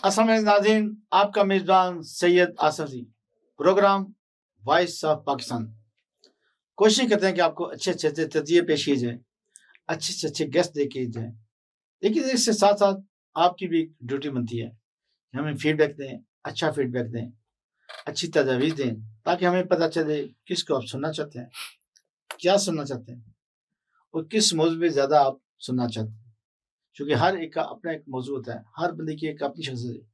السلام علیکم ناظرین، آپ کا میزبان سید آصف جی، پروگرام وائس آف پاکستان کوشش کرتے ہیں کہ آپ کو اچھے تجزیے پیش کیے جائیں، اچھے گیسٹ دے کے جائیں، لیکن اس سے ساتھ ساتھ آپ کی بھی ڈیوٹی بنتی ہے کہ ہمیں فیڈ بیک دیں، اچھا فیڈ بیک دیں، اچھی تجاویز دیں، تاکہ ہمیں پتہ چلے کس کو آپ سننا چاہتے ہیں، کیا سننا چاہتے ہیں، اور کس موضوع پہ زیادہ آپ سننا چاہتے ہیں، کیونکہ ہر ایک کا اپنا ایک موضوع ہوتا ہے، ہر بندے کی ایک اپنی شخصیت ہے۔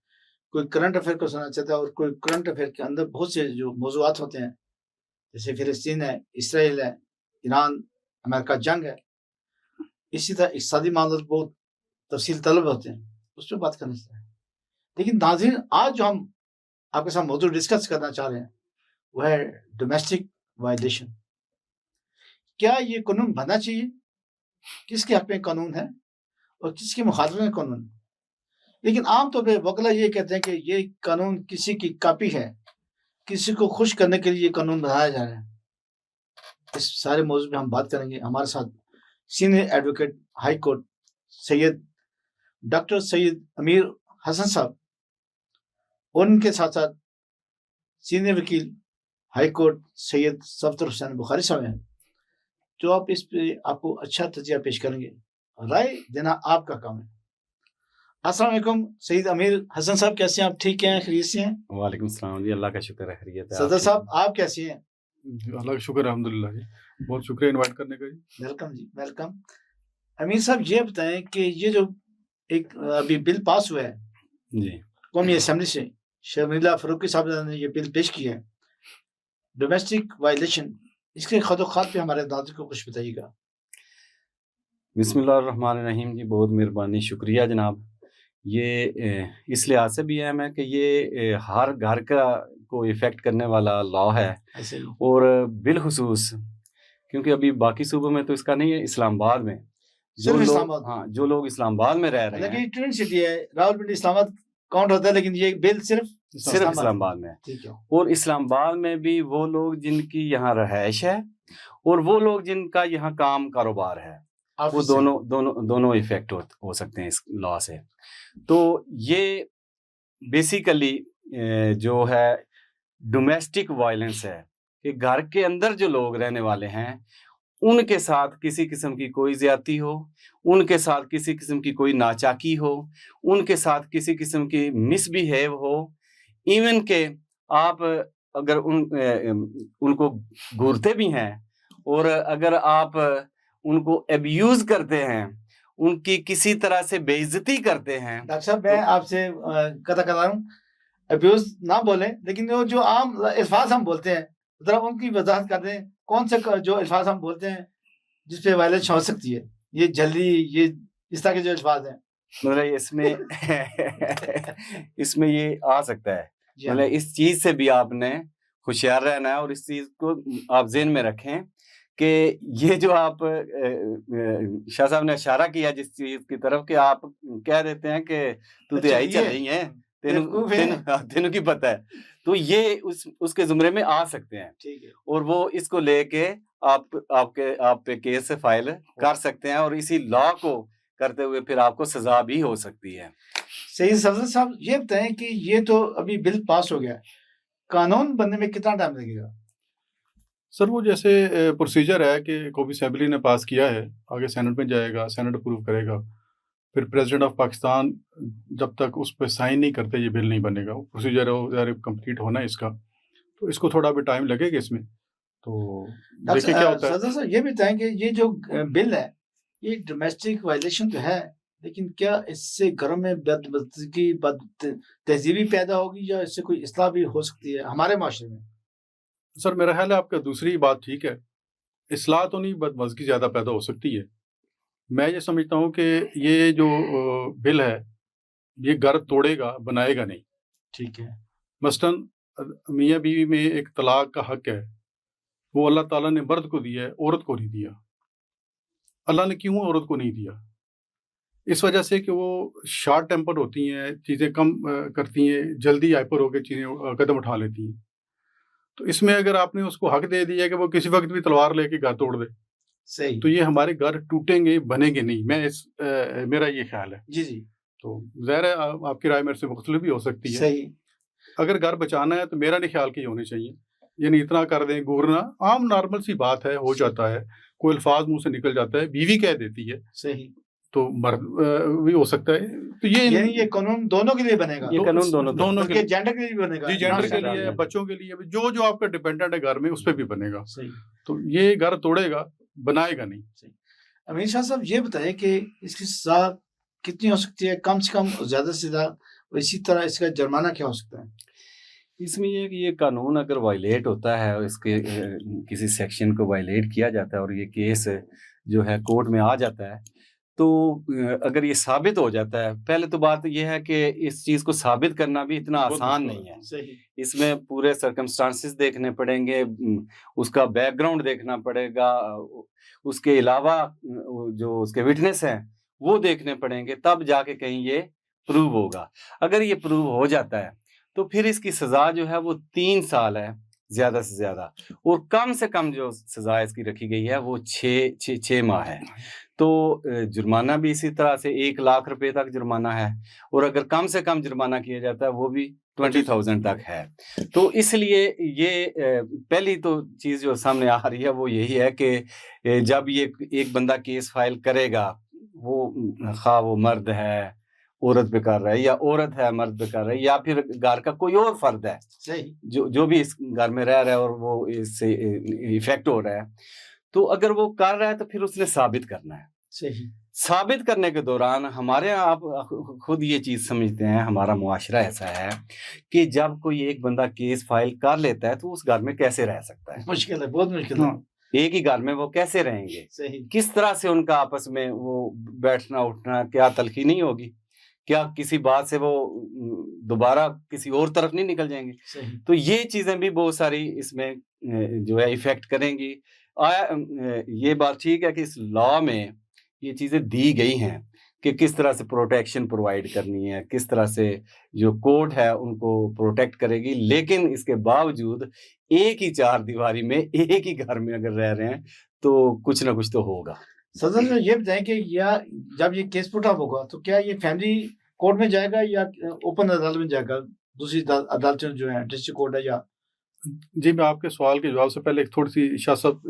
کوئی کرنٹ افیئر کو سننا چاہتا ہے اور کوئی کرنٹ افیئر کے اندر بہت سے جو موضوعات ہوتے ہیں، جیسے فلسطین ہے، اسرائیل ہے، ایران امریکہ جنگ ہے، اسی طرح اقتصادی معاملات بہت تفصیل طلب ہوتے ہیں، اس پہ بات کرنا چاہتے ہیں۔ لیکن ناظرین، آج جو ہم آپ کے ساتھ موضوع ڈسکس کرنا چاہ رہے ہیں وہ ہے ڈومیسٹک وائلیشن۔ کیا یہ قانون بننا چاہیے؟ کس کے حق میں قانون ہے اور کس کے مخالفت میں قانون ہے؟ لیکن عام طور پہ وکلا یہ کہتے ہیں کہ یہ قانون کسی کی کاپی ہے، کسی کو خوش کرنے کے لیے یہ قانون بنایا جا رہا ہے۔ اس سارے موضوع پہ ہم بات کریں گے۔ ہمارے ساتھ senior advocate high court doctor Syed Amir Hasan صاحب، اور ان کے ساتھ ساتھ سینئر وکیل ہائی کورٹ سید صفدر حسین بخاری صاحب ہیں، جو آپ اس پہ آپ کو اچھا تجزیہ پیش کریں گے۔ رائے دینا آپ کا کام ہے۔ السلام علیکم سید امیر حسن صاحب، کیسے ہیں آپ؟ ٹھیک ہیں؟ خیریت سے ہیں؟ وعلیکم السلام جی، اللہ کا شکر ہے، خیریت ہے۔ صدر صاحب آپ کیسے ہیں؟ اللہ کا شکر ہے، الحمدللہ جی، بہت شکریہ انوائٹ کرنے کا جی۔ ویلکم جی، ویلکم۔ امیر صاحب یہ بتائیں کہ یہ جو ایک ابھی بل پاس ہوا ہے جی قومی اسمبلی سے، شرمیلا فاروقی صاحب نے یہ بل پیش کیا ہے، ڈومیسٹک وائلیشن، اس کے خط و خات پہ ہمارے ناظرین کو کچھ بتائیے گا۔ بسم اللہ الرحمن الرحیم جی، بہت مہربانی، شکریہ جناب۔ یہ اس لحاظ سے بھی اہم ہے کہ یہ ہر گھر کا کو افیکٹ کرنے والا لا ہے، ایسے ہی اور بالخصوص کیونکہ ابھی باقی صوبوں میں تو اس کا نہیں ہے، اسلام آباد میں صرف اسلام آباد، ہاں جو لوگ اسلام آباد میں رہ رہے حالانکہ ہیں، یہ ٹوین سٹی ہے، راول پنڈی اسلام آباد کاؤنٹ ہوتا ہے، لیکن یہ بل صرف اسلام آباد میں ہے۔ ٹھیک ہے۔ اور اسلام آباد میں بھی وہ لوگ جن کی یہاں رہائش ہے اور وہ لوگ جن کا یہاں کام کاروبار ہے، وہ دونوں ایفیکٹ ہو سکتے ہیں اس لا سے۔ تو یہ بیسیکلی جو ہے ڈومیسٹک وائلنس ہے کہ گھر کے اندر جو لوگ رہنے والے ہیں ان کے ساتھ کسی قسم کی کوئی زیادتی ہو، ان کے ساتھ کسی قسم کی کوئی ناچاکی ہو، ان کے ساتھ کسی قسم کی مس بیہیو ہو، ایون کہ آپ اگر ان کو گھورتے بھی ہیں اور اگر آپ ان کو ایبیوز کرتے ہیں، ان کی کسی طرح سے بے عزتی کرتے ہیں۔ ڈاکٹر صاحب میں آپ سے قطع کر رہا ہوں، ابیوز نہ بولیں، لیکن وہ جو عام الفاظ ہم بولتے ہیں ذرا ان کی وضاحت کر دیں، کون سے جو الفاظ ہم بولتے ہیں جس پہ وائلیشن ہو سکتی ہے؟ یہ جلدی، یہ اس طرح کے جو الفاظ ہیں، مطلب اس میں یہ آ سکتا ہے، جی ہاں، مطلب اس چیز سے بھی آپ نے ہوشیار رہنا ہے، اور اس چیز کو آپ ذہن میں رکھیں کہ یہ جو آپ شاہ صاحب نے اشارہ کیا جس چیز کی طرف کہ آپ کہہ دیتے ہیں کہ تو تہائی چل رہی ہیں، تینوں کی پتہ ہے، تو یہ اس کے زمرے میں آ سکتے ہیں، ٹھیک ہے، اور وہ اس کو لے کے آپ پہ کیس فائل کر سکتے ہیں، اور اسی لا کو کرتے ہوئے پھر آپ کو سزا بھی ہو سکتی ہے۔ سید صفدر صاحب یہ بتائیں کہ یہ تو ابھی بل پاس ہو گیا، قانون بننے میں کتنا ٹائم لگے گا؟ سر وہ جیسے پروسیجر ہے کہ قومی اسمبلی نے پاس کیا ہے، آگے سینٹ میں جائے گا، سینٹ اپروو کرے گا، پھر پریزیڈنٹ آف پاکستان جب تک اس پہ سائن نہیں کرتے یہ بل نہیں بنے گا۔ وہ پروسیجر ہے کمپلیٹ ہونا ہے اس کا، تو اس کو تھوڑا بھی ٹائم لگے گا اس میں، تو دیکھیں کیا ہوتا ہے۔ صدر صاحب یہ بھی بتائیں کہ یہ جو بل ہے یہ ڈومیسٹک وائلیشن تو ہے، لیکن کیا اس سے گھروں میں بد تہذیبی پیدا ہوگی یا اس سے کوئی اصلاح بھی ہو سکتی ہے ہمارے معاشرے میں؟ سر میرا خیال ہے آپ کا دوسری بات ٹھیک ہے، اصلاح تو نہیں، بدمزگی زیادہ پیدا ہو سکتی ہے۔ میں یہ سمجھتا ہوں کہ یہ جو بل ہے یہ گھر توڑے گا، بنائے گا نہیں۔ ٹھیک ہے، مثلاً میاں بیوی میں ایک طلاق کا حق ہے، وہ اللہ تعالیٰ نے مرد کو دیا ہے، عورت کو نہیں دیا۔ اللہ نے کیوں عورت کو نہیں دیا؟ اس وجہ سے کہ وہ شارٹ ٹیمپر ہوتی ہیں، چیزیں کم کرتی ہیں، جلدی ہائپر ہو کے چیزیں قدم اٹھا لیتی ہیں۔ تو اس میں اگر آپ نے اس کو حق دے دیا کہ وہ کسی وقت بھی تلوار لے کے گھر توڑ دے، صحیح، تو یہ ہمارے گھر ٹوٹیں گے، بنیں گے نہیں۔ میرا یہ خیال ہے۔ جی جی، تو ظاہر ہے آپ کی رائے میرے سے مختلف بھی ہو سکتی ہے. صحیح. اگر گھر بچانا ہے تو میرا نہیں خیال کہ یہ ہونی چاہیے. یعنی اتنا کر دیں گورنا عام نارمل سی بات ہے, ہو جاتا ہے, کوئی الفاظ منہ سے نکل جاتا ہے, بیوی کہہ دیتی ہے, صحیح. تو مرد بھی ہو سکتا ہے. تو یعنی یہ قانون دونوں کے لیے بنے گا, یہ قانون دونوں کے بلکہ جینڈر کے لیے بھی بنے گا. جی جینڈر کے لیے, بچوں کے لیے, جو آپ کا ڈپینڈنٹ ہے گھر میں اس پہ بھی بنے گا. صحیح. تو یہ گھر توڑے گا, بنائے گا نہیں. امین شاہ صاحب یہ بتائیں کہ اس کی سزا کتنی ہو سکتی ہے, کم سے کم, زیادہ سے زیادہ, اور اسی طرح اس کا جرمانہ کیا ہو سکتا ہے؟ اس میں یہ کہ یہ قانون اگر وائلیٹ ہوتا ہے اور اس کے کسی سیکشن کو وائلیٹ کیا جاتا ہے اور یہ کیس جو ہے کورٹ میں آ جاتا ہے, تو اگر یہ ثابت ہو جاتا ہے, پہلے تو بات یہ ہے کہ اس چیز کو ثابت کرنا بھی اتنا آسان نہیں ہے. صحیح. اس میں پورے سرکمسٹانسز دیکھنے پڑیں گے, اس کا بیک گراؤنڈ دیکھنا پڑے گا, اس کے علاوہ جو اس کے وٹنس ہیں وہ دیکھنے پڑیں گے, تب جا کے کہیں یہ پروو ہوگا. اگر یہ پروو ہو جاتا ہے تو پھر اس کی سزا جو ہے وہ 3 سال ہے زیادہ سے زیادہ, اور کم سے کم جو سزا اس کی رکھی گئی ہے وہ 6 ماہ ہے. تو جرمانہ بھی اسی طرح سے 1 لاکھ روپے تک جرمانہ ہے, اور اگر کم سے کم جرمانہ کیا جاتا ہے وہ بھی 20,000 تک ہے. تو اس لیے یہ پہلی تو چیز جو سامنے آ رہی ہے وہ یہی ہے کہ جب یہ ایک بندہ کیس فائل کرے گا, وہ خواہ وہ مرد ہے عورت پہ کر رہا ہے, یا عورت ہے مرد پہ کر رہا ہے, یا پھر گھر کا کوئی اور فرد ہے جو بھی اس گھر میں رہ رہا ہے اور وہ اس سے ایفیکٹ ہو رہا ہے, تو اگر وہ کر رہا ہے تو پھر اس نے ثابت کرنا ہے. صحیح. ثابت کرنے کے دوران ہمارے آپ خود یہ چیز سمجھتے ہیں, ہمارا معاشرہ ایسا ہے کہ جب کوئی ایک بندہ کیس فائل کر لیتا ہے تو اس گھر میں کیسے رہ سکتا ہے؟ مشکل ہے, بہت مشکل ہے. ایک ہی گھر میں وہ کیسے رہیں گے؟ صحیح. کس طرح سے ان کا آپس میں وہ بیٹھنا اٹھنا, کیا تلخی نہیں ہوگی, کیا کسی بات سے وہ دوبارہ کسی اور طرف نہیں نکل جائیں گے؟ صحیح. تو یہ چیزیں بھی بہت ساری اس میں جو ہے ایفیکٹ کریں گی. یہ بات ٹھیک ہے کہ اس لا میں یہ چیزیں دی گئی ہیں کہ کس طرح سے پروٹیکشن پرووائڈ کرنی ہے, کس طرح سے جو کورٹ ہے ان کو پروٹیکٹ کرے گی, لیکن اس کے باوجود ایک ہی 4 دیواری میں ایک ہی گھر میں اگر رہ رہے ہیں تو کچھ نہ کچھ تو ہوگا. صدر صاحب یہ بتائیں کہ جب یہ کیس پٹ اپ ہوگا تو کیا یہ فیملی کورٹ میں جائے گا یا اوپن عدالت میں جائے گا, دوسری عدالتیں جو ہیں ڈسٹرکٹ کورٹ ہے یا؟ جی میں آپ کے سوال کے جواب سے پہلے ایک تھوڑی سی شاہ صاحب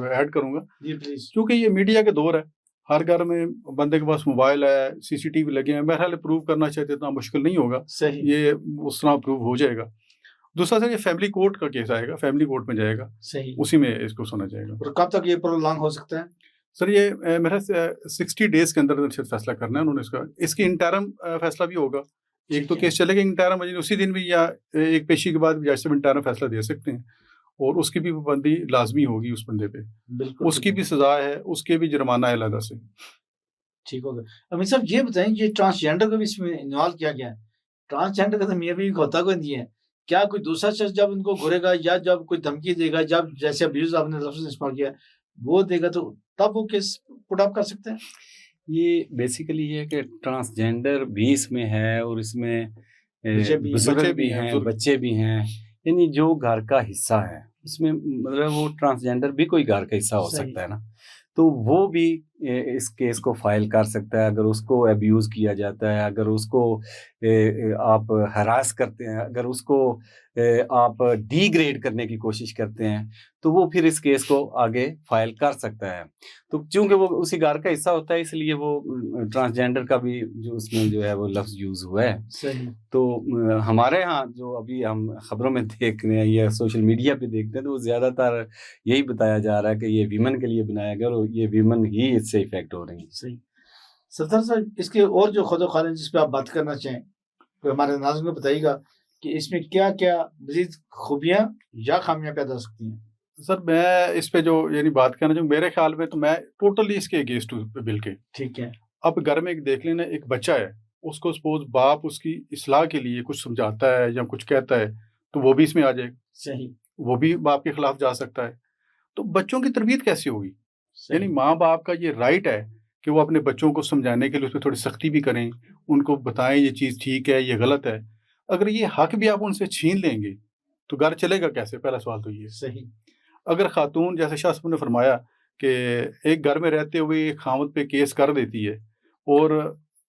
ایڈ کروں گا. جی پلیز. کیونکہ یہ میڈیا کے دور ہے, ہر گھر میں بندے کے پاس موبائل ہے, CCTV لگے ہیں, بہرحال پروو کرنا چاہتے اتنا مشکل نہیں ہوگا. صحیح. یہ اس طرح پروو ہو جائے گا. دوسرا سر یہ فیملی کورٹ کا کیس آئے گا, فیملی کورٹ میں جائے گا. صحیح. اسی میں اس کو سنا جائے گا. اور کب تک یہ پرولانگ ہو سکتا ہے؟ سر یہ میرا 60 ڈیز کے اندر فیصلہ کرنا ہے انہوں نے. اس کی انٹرم فیصلہ بھی ہوگا. ایک تو کیس چلے گا انٹرم, اسی دن بھی یا ایک پیشی کے بعد بھی جج صاحب انٹرم فیصلہ دے سکتے ہیں, اور اس کی بھی پابندی لازمی ہوگی اس بندے پہ. بالکل. اس کی بھی سزا ہے, اس کے بھی جرمانہ ہے علیحدہ سے. ٹھیک ہوگا. امین صاحب یہ بتائیں یہ ٹرانسجینڈر کو بھی اس میں انوالو کیا گیا ہے. ٹرانسجینڈر کا تو میاں بیوی کو ہوتا کوئی نہیں ہے, کیا کوئی دوسرا شخص جب ان کو گھورے گا یا جب کوئی دھمکی دے گا, جب جیسے ابیوز آپ نے لفظ استعمال کیا وہ دے گا, تو تب وہ کیس پٹ اپ کر سکتے ہیں؟ یہ بیسیکلی یہ ہے کہ ٹرانسجینڈر بھی اس میں ہے, اور اس میں بزرگ بھی ہیں, بچے بھی ہیں, یعنی جو گھر کا حصہ ہے اس میں, مطلب وہ ٹرانسجینڈر بھی کوئی گھر کا حصہ ہو سکتا ہے نا, تو وہ بھی اس کیس کو فائل کر سکتا ہے. اگر اس کو ابیوز کیا جاتا ہے, اگر اس کو آپ ہراس کرتے ہیں, اگر اس کو آپ ڈی گریڈ کرنے کی کوشش کرتے ہیں, تو وہ پھر اس کیس کو آگے فائل کر سکتا ہے. تو چونکہ وہ اسی گھر کا حصہ ہوتا ہے, اس لیے وہ ٹرانسجینڈر کا بھی جو اس میں جو ہے وہ لفظ یوز ہوا ہے. تو ہمارے ہاں جو ابھی ہم خبروں میں دیکھ رہے ہیں یا سوشل میڈیا پہ دیکھتے ہیں, تو وہ زیادہ تر یہی بتایا جا رہا ہے کہ یہ ویمن کے لیے بنایا گیا اور یہ ویمن ہی اس سے افیکٹ ہو رہی ہیں. صحیح. سردار صاحب اس کے اور جو خود و خالد جس پہ آپ بات کرنا چاہیں ہمارے ناظرین کو بتائیے گا کہ اس میں کیا کیا مزید خوبیاں یا خامیاں پیدا ہو سکتی ہیں؟ سر میں اس پہ جو یعنی بات کرنا چاہوں, میرے خیال میں تو میں ٹوٹلی اس کے اگینسٹ ہوں بل کے. ٹھیک ہے. اب گھر میں ایک دیکھ لینا, ایک بچہ ہے, اس کو سپوز باپ اس کی اصلاح کے لیے کچھ سمجھاتا ہے یا کچھ کہتا ہے, تو وہ بھی اس میں آ جائے گا. صحیح. وہ بھی باپ کے خلاف جا سکتا ہے. تو بچوں کی تربیت کیسی ہوگی؟ یعنی ماں باپ کا یہ رائٹ ہے کہ وہ اپنے بچوں کو سمجھانے کے لیے اس پہ تھوڑی سختی بھی کریں, ان کو بتائیں یہ چیز ٹھیک ہے یہ غلط ہے. اگر یہ حق بھی آپ ان سے چھین لیں گے تو گھر چلے گا کیسے؟ پہلا سوال تو یہ ہے. صحیح. اگر خاتون جیسے شاہ صاحب نے فرمایا کہ ایک گھر میں رہتے ہوئے ایک خاوند پہ کیس کر دیتی ہے اور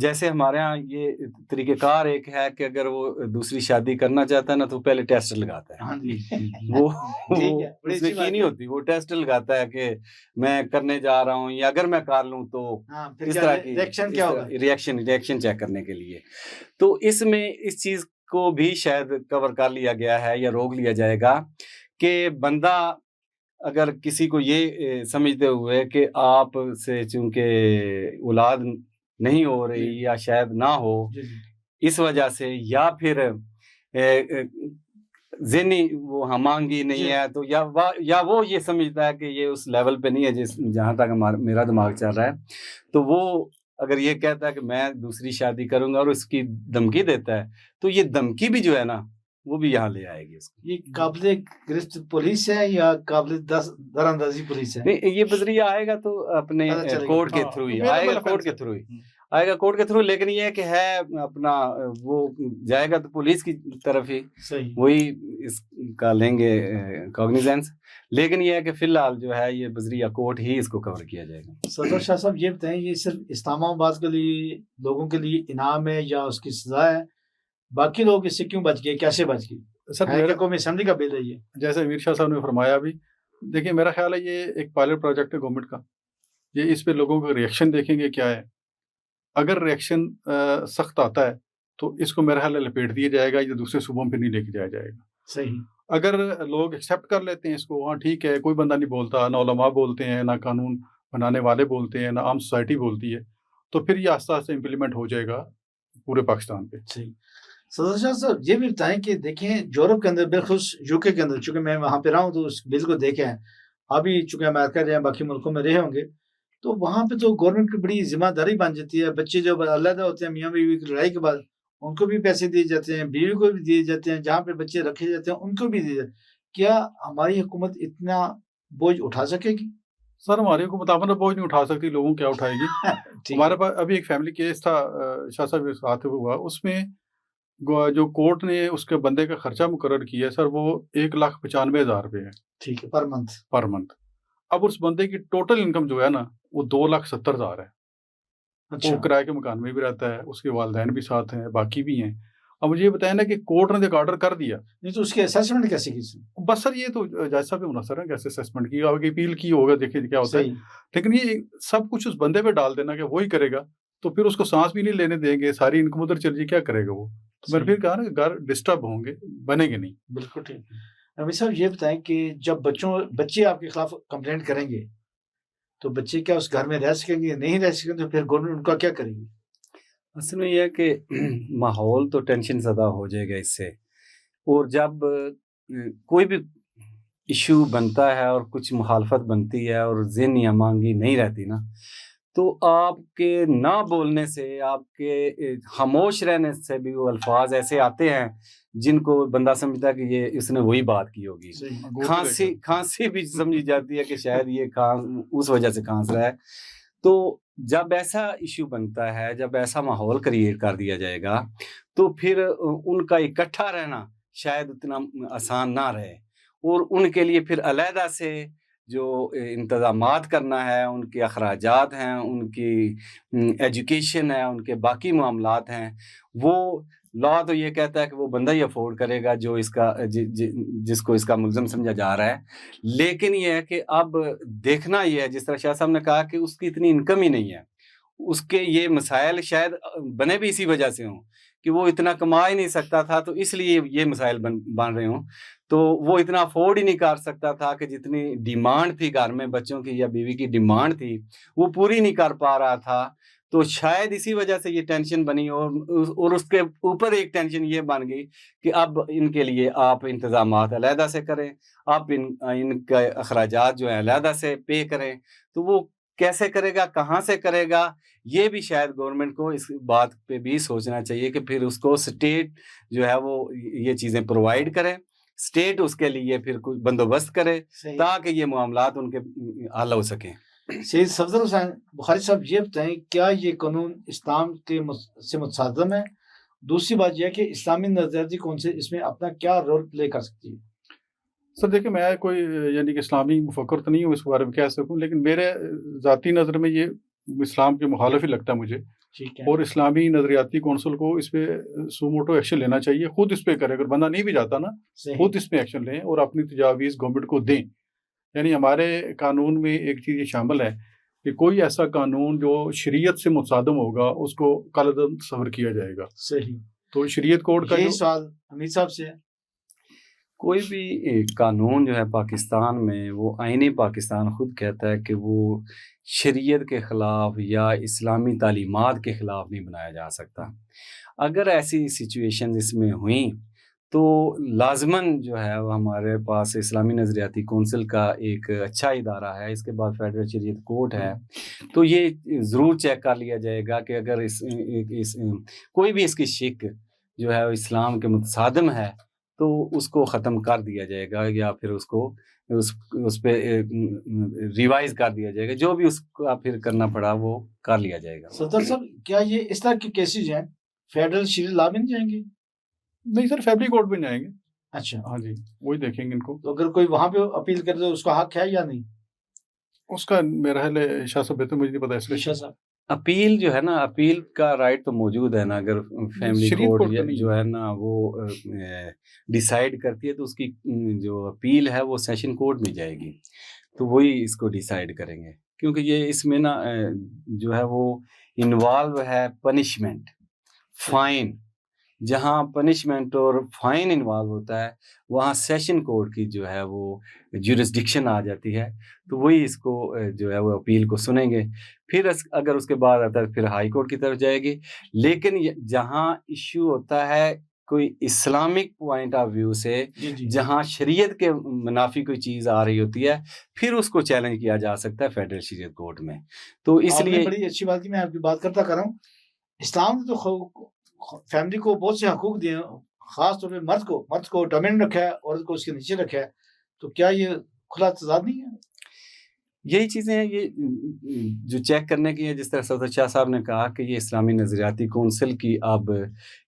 جیسے ہمارے ہاں یہ طریقہ کار ایک ہے کہ اگر وہ دوسری شادی کرنا چاہتا ہے نا تو پہلے ٹیسٹ لگاتا ہے. ہاں جی وہ ٹھیک ہے، بڑی اس میں اچھی بات کی نہیں ہے. ہوتی, وہ ٹیسٹ لگاتا ہے کہ میں کرنے جا رہا ہوں یا اگر میں کر لوں تو ہاں پھر اس کیا طرح کی ریئیکشن کیا ہوگا. ریئیکشن چیک کرنے کے لیے. تو اس میں اس چیز کو بھی شاید کور کر لیا گیا ہے یا روک لیا جائے گا کہ بندہ اگر کسی کو یہ سمجھتے ہوئے کہ آپ سے چونکہ اولاد نہیں ہو رہی یا شاید نہ ہو اس وجہ سے, یا پھر ذہنی وہ ہمانگی نہیں ہے, تو یا وہ یہ سمجھتا ہے کہ یہ اس لیول پہ نہیں ہے جہاں تک میرا دماغ چل رہا ہے, تو وہ اگر یہ کہتا ہے کہ میں دوسری شادی کروں گا اور اس کی دھمکی دیتا ہے, تو یہ دھمکی بھی جو ہے نا وہ بھی یہاں لے آئے گی اس کو. یہ قابل گرفت پولیس ہے یا قابل در اندازی پولیس ہے؟ نہیں, یہ بذریعہ آئے گا تو اپنے کورٹ کے تھرو ہی آئے گا, کورٹ کے تھرو ہی آئے گا, کورٹ کے تھرو. لیکن یہ کہ ہے اپنا وہ جائے گا تو پولیس کی طرف ہی وہی اس کا لیں گے کاگنیزنس. لیکن یہ ہے کہ فی الحال جو ہے یہ بذریعہ کورٹ ہی اس کو کور کیا جائے گا. صدر شاہ صاحب یہ بتائیں, یہ صرف اسلام آباد کے لیے لوگوں کے لیے انعام ہے یا اس کی سزا ہے؟ باقی لوگ اس سے کیوں بچ گئے, کیسے بچ گئے؟ سر قومی اسمبلی کا بل ہے یہ, جیسے امیر شاہ صاحب نے فرمایا بھی, دیکھیں میرا خیال ہے یہ ایک پائلٹ پروجیکٹ ہے گورنمنٹ کا. یہ اس پہ لوگوں کا ریئیکشن دیکھیں گے کیا ہے. اگر ریئیکشن سخت آتا ہے تو اس کو میرا خیال ہے لپیٹ دیا جائے گا, یہ دوسرے صوبوں پہ نہیں لے کے جایا جائے گا. صحیح. اگر لوگ ایکسیپٹ کر لیتے ہیں اس کو, ہاں ٹھیک ہے, کوئی بندہ نہیں بولتا, نہ علماء بولتے ہیں, نہ قانون بنانے والے بولتے ہیں, نہ عام سوسائٹی بولتی ہے, تو پھر یہ آہستہ آہستہ امپلیمنٹ ہو جائے گا پورے پاکستان پہ. صحیح. صدر شاہ صاحب یہ بھی بتائیں کہ دیکھیں یورپ کے اندر, بالخصوص یو کے اندر, چونکہ میں وہاں پہ رہا ہوں تو اس بل کو دیکھا ہے, ابھی چونکہ امریکہ رہے ہیں, باقی ملکوں میں رہے ہوں گے, تو وہاں پہ تو گورنمنٹ کی بڑی ذمہ داری بن جاتی ہے. بچے جو علیحدہ ہوتے ہیں میاں بیوی کی لڑائی کے بعد, ان کو بھی پیسے دیے جاتے ہیں, بیوی کو بھی دیے جاتے ہیں, جہاں پہ بچے رکھے جاتے ہیں ان کو بھی دیے جاتے ہیں. کیا ہماری حکومت اتنا بوجھ اٹھا سکے گی؟ سر ہماری حکومت اپنا بوجھ نہیں اٹھا سکتی, لوگوں کیا اٹھائے گی. ہمارے پاس ابھی ایک فیملی کیس تھا شاہ صاحب کے ساتھ ہوا, اس میں جو کورٹ نے اس کے بندے کا خرچہ مقرر کیا ہے سر وہ 1,95,000 روپے ہے. ٹھیک ہے, پر منتھ. اب اس بندے کی ٹوٹل انکم جو ہے نا وہ 2,70,000 ہے. وہ کرائے کے مکان میں بھی رہتا ہے, اس کے والدین بھی ساتھ ہیں, باقی بھی ہیں. اب مجھے یہ بتائیں نا کہ کورٹ نے ایک آرڈر کر دیا, نہیں تو اس کی اسیسمنٹ کیسے کی؟ بس سر یہ تو جج صاحب پہ منحصر ہے کیسے اسیسمنٹ کی, آگے اپیل کی ہوگا, دیکھیں کیا ہوتا ہے. لیکن یہ سب کچھ اس بندے پہ ڈال دینا کہ وہی کرے گا, تو پھر اس کو سانس بھی نہیں لینے دیں گے, ساری انکم ادھر چل جائے, کیا کرے گا وہ. میں نے پھر کہا نا کہ گھر ڈسٹرب ہوں گے, بنے گے نہیں. بالکل ٹھیک. امیر صاحب یہ بتائیں کہ جب بچے آپ کے خلاف کمپلینٹ کریں گے تو بچے کیا اس گھر میں رہ سکیں گے, نہیں رہ سکیں, تو پھر گورنمنٹ ان کا کیا کرے گی؟ اصل میں یہ ہے کہ ماحول تو ٹینشن زدہ ہو جائے گا اس سے, اور جب کوئی بھی ایشو بنتا ہے اور کچھ مخالفت بنتی ہے اور ذہنی ہمانگی نہیں رہتی نا, تو آپ کے نہ بولنے سے, آپ کے خاموش رہنے سے بھی وہ الفاظ ایسے آتے ہیں جن کو بندہ سمجھتا ہے کہ یہ اس نے وہی بات کی ہوگی. کھانسی بھی سمجھی جاتی ہے کہ شاید یہ اس وجہ سے کھانس رہا ہے. تو جب ایسا ایشو بنتا ہے, جب ایسا ماحول کریٹ کر دیا جائے گا, تو پھر ان کا اکٹھا رہنا شاید اتنا آسان نہ رہے, اور ان کے لیے پھر علیحدہ سے جو انتظامات کرنا ہے, ان کے اخراجات ہیں, ان کی ایجوکیشن ہے, ان کے باقی معاملات ہیں, وہ لا تو یہ کہتا ہے کہ وہ بندہ ہی افورڈ کرے گا جو اس کا جس کو اس کا ملزم سمجھا جا رہا ہے. لیکن یہ ہے کہ اب دیکھنا یہ ہے, جس طرح شاہ صاحب نے کہا کہ اس کی اتنی انکم ہی نہیں ہے, اس کے یہ مسائل شاید بنے بھی اسی وجہ سے ہوں کہ وہ اتنا کما ہی نہیں سکتا تھا, تو اس لیے یہ مسائل بن رہے ہوں. تو وہ اتنا افورڈ ہی نہیں کر سکتا تھا کہ جتنی ڈیمانڈ تھی گھر میں بچوں کی یا بیوی کی ڈیمانڈ تھی وہ پوری نہیں کر پا رہا تھا. تو شاید اسی وجہ سے یہ ٹینشن بنی, اور اس کے اوپر ایک ٹینشن یہ بن گئی کہ اب ان کے لیے آپ انتظامات علیحدہ سے کریں, آپ ان کے اخراجات جو ہیں علیحدہ سے پے کریں. تو وہ کیسے کرے گا, کہاں سے کرے گا, یہ بھی شاید گورنمنٹ کو اس بات پہ بھی سوچنا چاہیے کہ پھر اس کو اسٹیٹ جو ہے وہ یہ چیزیں پرووائڈ کرے, اسٹیٹ اس کے لیے پھر کوئی بندوبست کرے تاکہ یہ معاملات ان کے حل ہو سکیں. سید صفدر حسین بخاری صاحب یہ بتائیں, کیا یہ قانون اسلام کے سے متصادم ہے؟ دوسری بات یہ ہے کہ اسلامی نظریاتی کونسل اس میں اپنا کیا رول پلے کر سکتی ہے؟ سر دیکھیں میں کوئی یعنی کہ اسلامی مفکر تو نہیں ہوں اس کے بارے میں کہہ سکوں, لیکن میرے ذاتی نظر میں یہ اسلام کے مخالف ہی لگتا ہے مجھے. ٹھیک ہے اور اسلامی نظریاتی کونسل کو اس پہ سوموٹو ایکشن لینا چاہیے، خود اس پہ کرے، اگر بندہ نہیں بھی جاتا نا صحیح خود اس پہ ایکشن لیں اور اپنی تجاویز گورنمنٹ کو دیں. یعنی ہمارے قانون میں ایک چیز یہ شامل ہے کہ کوئی ایسا قانون جو شریعت سے متصادم ہوگا اس کو کالعدم تصور کیا جائے گا. صحیح. تو شریعت کوڈ کا یہی جو سوال حمید صاحب سے ہے. کوئی بھی قانون جو ہے پاکستان میں، وہ آئین پاکستان خود کہتا ہے کہ وہ شریعت کے خلاف یا اسلامی تعلیمات کے خلاف نہیں بنایا جا سکتا. اگر ایسی سچویشن اس میں ہوئیں تو لازماً جو ہے وہ ہمارے پاس اسلامی نظریاتی کونسل کا ایک اچھا ادارہ ہے، اس کے بعد فیڈرل شریعت کورٹ ہے، تو یہ ضرور چیک کر لیا جائے گا کہ اگر اس کوئی بھی اس کی شک جو ہے وہ اسلام کے متصادم ہے تو اس کو ختم کر دیا جائے گا، یا پھر اس کو اس پہ ریوائز کر دیا جائے گا، جو بھی اس کا پھر کرنا پڑا وہ کر لیا جائے گا. صدر صاحب کیا یہ اس طرح کے کیسز ہیں فیڈرل شریعت لا میں نہیں جائیں گے؟ نہیں سر، فیملی کورٹ میں جائیں گے. اچھا، ہاں جی، وہی دیکھیں گے ان کو. تو اگر کوئی وہاں پہ اپیل کرے تو اس کا حق ہے یا نہیں؟ اس کا میرا خیال ہے شاہ صاحب بہتر مجھے نہیں پتا اس لیے. شاہ صاحب اپیل جو ہے نا، اپیل کا رائٹ تو موجود ہے نا، اگر فیملی شریعت کورٹ کورٹ تو نہیں جو ہے نا وہ ڈیسائیڈ کرتی ہے تو اس کی جو اپیل ہے وہ سیشن کورٹ میں جائے گی، تو وہی اس کو ڈیسائیڈ کریں گے، کیونکہ یہ اس میں نا جو ہے وہ انوالو ہے پنشمنٹ، فائن. جہاں پنشمنٹ اور فائن انوالو ہوتا ہے وہاں سیشن کورٹ کی جو ہے وہ جورسڈکشن آ جاتی ہے، تو وہی اس کو جو ہے وہ اپیل کو سنیں گے. پھر اگر اس کے بعد آتا ہے پھر ہائی کورٹ کی طرف جائے گی. لیکن جہاں ایشو ہوتا ہے کوئی اسلامک پوائنٹ آف ویو سے، جہاں شریعت کے منافی کوئی چیز آ رہی ہوتی ہے، پھر اس کو چیلنج کیا جا سکتا ہے فیڈرل شریعت کورٹ میں. تو اس آپ نے لیے بڑی اچھی بات کی، میں آپ کی بات کرتا کر رہا ہوں. اسلام نے تو فیملی کو بہت سے حقوق دیے ہیں، خاص طور پہ مرد کو ڈومین رکھا ہے، عورت کو اس کے نیچے رکھا ہے. تو کیا یہ کھلا تضاد نہیں ہے؟ یہی چیزیں ہیں یہ جو چیک کرنے کی ہے. جس طرح صدر شاہ صاحب نے کہا کہ یہ اسلامی نظریاتی کونسل کی اب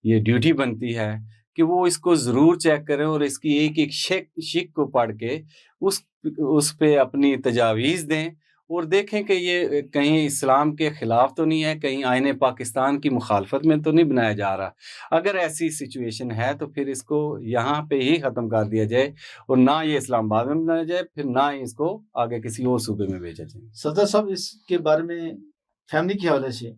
یہ ڈیوٹی بنتی ہے کہ وہ اس کو ضرور چیک کریں اور اس کی ایک ایک شک کو پڑھ کے اس پہ اپنی تجاویز دیں اور دیکھیں کہ یہ کہیں اسلام کے خلاف تو نہیں ہے، کہیں آئین پاکستان کی مخالفت میں تو نہیں بنایا جا رہا. اگر ایسی سچویشن ہے تو پھر اس کو یہاں پہ ہی ختم کر دیا جائے اور نہ یہ اسلام آباد میں بنایا جائے، پھر نہ ہی اس کو آگے کسی اور صوبے میں بھیجا جائے. صدر صاحب اس کے بارے میں فیملی کے حوالے سے،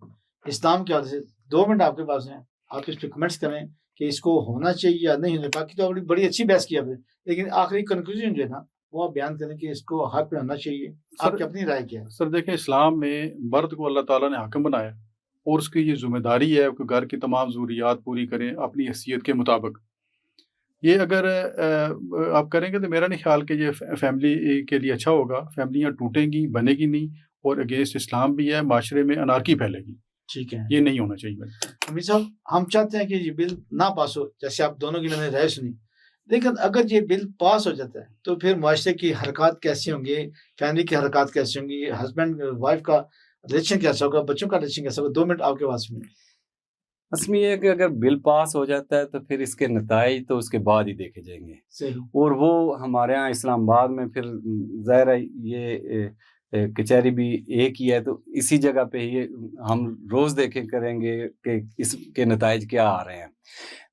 اسلام کے حوالے سے 2 منٹ آپ کے پاس ہیں، آپ اس پہ کمنٹس کریں کہ اس کو ہونا چاہیے یا نہیں ہونا. باقی تو بڑی اچھی بحث کی آپ نے، لیکن آخری کنکلوژن جو ہے نا وہ آپ بیان کریں کہ اس کو حق پہ ہونا چاہیے. آپ کی اپنی رائے کیا ہے؟ سر دیکھیں، اسلام میں مرد کو اللہ تعالیٰ نے حاکم بنایا اور اس کی یہ ذمہ داری ہے کہ گھر کی تمام ضروریات پوری کریں اپنی حیثیت کے مطابق. یہ اگر آپ کریں گے تو میرا نہیں خیال کہ یہ فیملی کے لیے اچھا ہوگا. فیملیاں ٹوٹیں گی، بنے گی نہیں، اور اگینسٹ اسلام بھی ہے، معاشرے میں انارکی پھیلے گی. ٹھیک ہے، یہ نہیں ہونا چاہیے. امیر صاحب ہم چاہتے ہیں کہ یہ بل نہ پاس ہو، جیسے آپ دونوں کی میں نے رائے سنی، لیکن اگر یہ بل پاس ہو جاتا ہے تو پھر معاشرے کی حرکات کیسی ہوں گی، فیملی کی حرکات کیسی ہوں گی، ہسبینڈ وائف کا ریلیشن کیسا ہوگا، بچوں کا ریلیشن کیسا ہوگا؟ 2 منٹ آپ کے پاس میں. اس میں یہ کہ اگر بل پاس ہو جاتا ہے تو پھر اس کے نتائج تو اس کے بعد ہی دیکھے جائیں گے. صحیح. اور وہ ہمارے ہاں اسلام آباد میں پھر ظاہر ہے یہ کچہری بھی ایک ہی ہے، تو اسی جگہ پہ ہی ہم روز دیکھے کریں گے کہ اس کے نتائج کیا آ رہے ہیں.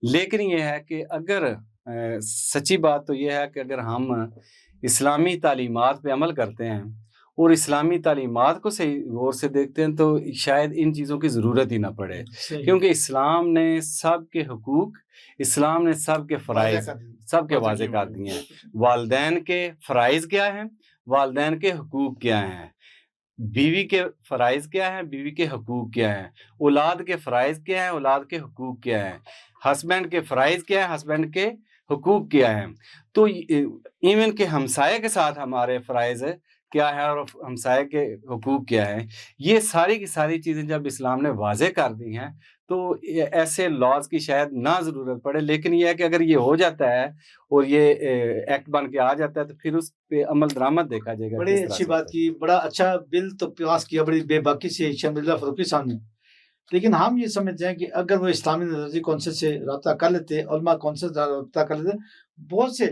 لیکن یہ ہے کہ اگر سچی بات تو یہ ہے کہ اگر ہم اسلامی تعلیمات پہ عمل کرتے ہیں اور اسلامی تعلیمات کو صحیح غور سے دیکھتے ہیں تو شاید ان چیزوں کی ضرورت ہی نہ پڑے، کیونکہ اسلام نے سب کے حقوق، اسلام نے سب کے فرائض سب کے واضح کر دیے ہیں. والدین کے فرائض کیا ہیں، والدین کے حقوق کیا ہیں، بیوی کے فرائض کیا ہیں، بیوی کے حقوق کیا ہیں، اولاد کے فرائض کیا ہیں، اولاد کے حقوق کیا ہیں، ہسبینڈ کے فرائض کیا ہیں، ہسبینڈ کے حقوق کیا ہیں. تو ایون کہ ہمسائے کے ساتھ ہمارے فرائض کیا ہے اور ہمسائے کے حقوق کیا ہیں، یہ ساری کی ساری چیزیں جب اسلام نے واضح کر دی ہیں تو ایسے لاز کی شاید نہ ضرورت پڑے. لیکن یہ ہے کہ اگر یہ ہو جاتا ہے اور یہ ایکٹ بن کے آ جاتا ہے تو پھر اس پہ عمل درآمد دیکھا جائے گا. بڑی اچھی بات کی، بڑا اچھا بل تو پاس کیا بڑی بے باکی سے شمس اللہ فاروقی صاحب نے. لیکن ہم یہ سمجھتے ہیں کہ اگر وہ اسلامی نظریاتی کونسل سے رابطہ کر لیتے، علماء کونسل سے رابطہ کر لیتے، بہت سے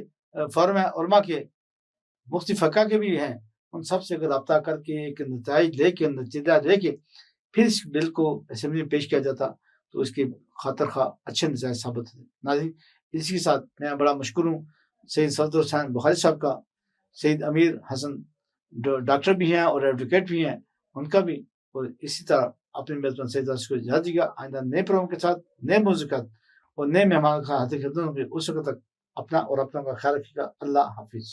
فورم ہیں علماء کے، مفتی فقہ کے بھی ہیں، ان سب سے اگر رابطہ کر کے ایک نتائج لے کے، نتیجہ لے کے پھر اس بل کو اسمبلی میں پیش کیا جاتا تو اس کے خاطر خواہ اچھے نتائج ثابت ہوتے. ناظرین اسی کے ساتھ میں بڑا مشکور ہوں سید صدر حسین بخاری صاحب کا. سید امیر حسن ڈاکٹر بھی ہیں اور ایڈوکیٹ بھی ہیں, ان کا بھی. اور اسی طرح اپنے میزبان سید کو اجازت دیجیے گا. آئندہ نئے پروگرام کے ساتھ نئے موضوعات اور نئے مہمان کا حاضر خدمت ہوں گے. اس وقت تک اپنا اور اپنا کا خیال رکھیے گا. اللہ حافظ.